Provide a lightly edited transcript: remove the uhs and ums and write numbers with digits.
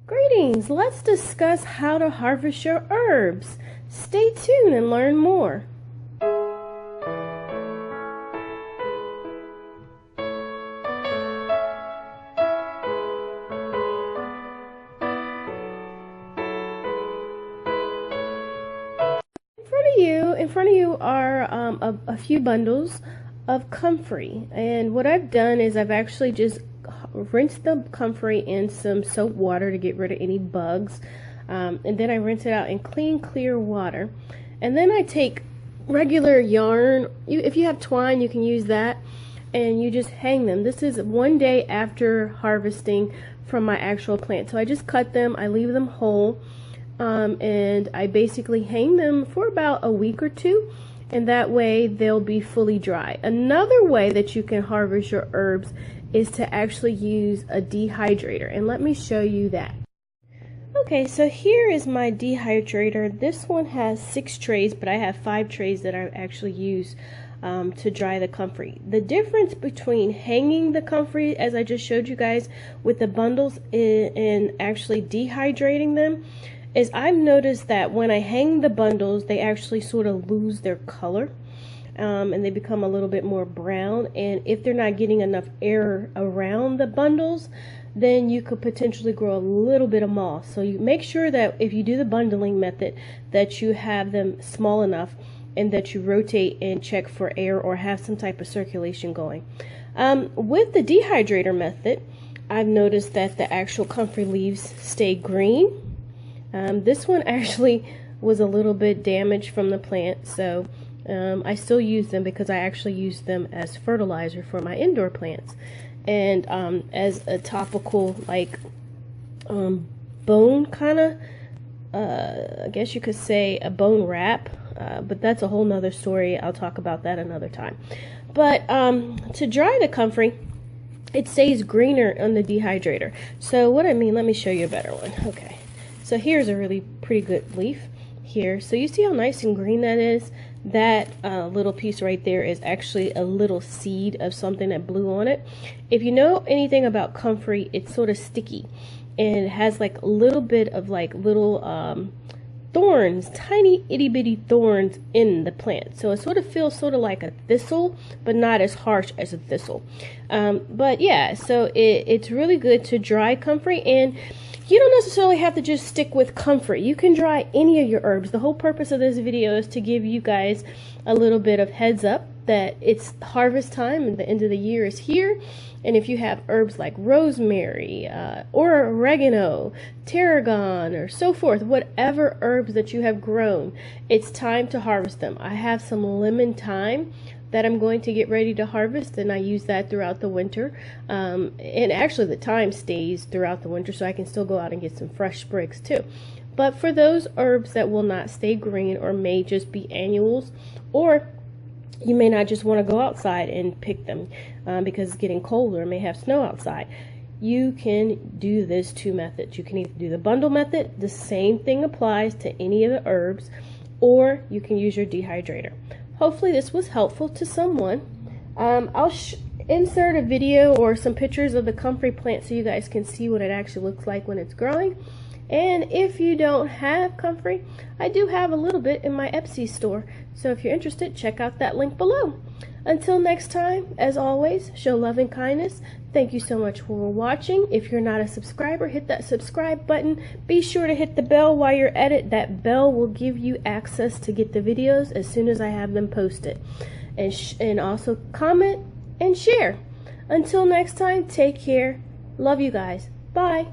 Greetings! Let's discuss how to harvest your herbs. Stay tuned and learn more. In front of you are a few bundles of Comfrey, and what I've done is I've actually just rinsed the Comfrey in some soap water to get rid of any bugs, and then I rinse it out in clear water, and then I take regular yarn. If you have twine, you can use that, and you just hang them. This is one day after harvesting from my actual plant, so I just cut them, I leave them whole, and I basically hang them for about a week or two, and that way they'll be fully dry. Another way that you can harvest your herbs is to actually use a dehydrator, and let me show you that. Okay, so here is my dehydrator. This one has 6 trays, but I have 5 trays that I actually use to dry the Comfrey. The difference between hanging the Comfrey, as I just showed you guys, with the bundles and actually dehydrating them, is I've noticed that when I hang the bundles, they actually sort of lose their color, and they become a little bit more brown, and if they're not getting enough air around the bundles, then you could potentially grow a little bit of moss. So you make sure that if you do the bundling method, that you have them small enough and that you rotate and check for air or have some type of circulation going. With the dehydrator method, I've noticed that the actual Comfrey leaves stay green. This one actually was a little bit damaged from the plant, so I still use them because I actually use them as fertilizer for my indoor plants, and as a topical, like, bone kind of, I guess you could say a bone wrap, but that's a whole nother story. I'll talk about that another time. But to dry the Comfrey, it stays greener on the dehydrator. So what I mean, let me show you a better one. Okay. So here's a really pretty good leaf here. So you see how nice and green that is? That little piece right there is actually a little seed of something that blew on it. If you know anything about Comfrey, it's sort of sticky, and it has like a little bit of like little thorns, tiny itty bitty thorns in the plant. So it sort of feels sort of like a thistle, but not as harsh as a thistle. But yeah, so it's really good to dry Comfrey, and you don't necessarily have to just stick with Comfrey. You can dry any of your herbs. The whole purpose of this video is to give you guys a little bit of heads up that it's harvest time and the end of the year is here. And if you have herbs like rosemary or oregano, tarragon, or so forth, whatever herbs that you have grown, it's time to harvest them. I have some lemon thyme that I'm going to get ready to harvest, and I use that throughout the winter, and actually the thyme stays throughout the winter, so I can still go out and get some fresh sprigs too. But for those herbs that will not stay green or may just be annuals, or you may not just want to go outside and pick them because it's getting colder, may have snow outside, you can do this 2 methods. You can either do the bundle method, the same thing applies to any of the herbs, or you can use your dehydrator. Hopefully this was helpful to someone. I'll insert a video or some pictures of the Comfrey plant so you guys can see what it actually looks like when it's growing. And if you don't have Comfrey, I do have a little bit in my Etsy store. So if you're interested, check out that link below. Until next time, as always, show love and kindness. Thank you so much for watching. If you're not a subscriber, hit that subscribe button. Be sure to hit the bell while you're at it. That bell will give you access to get the videos as soon as I have them posted. And also comment and share. Until next time, take care. Love you guys. Bye.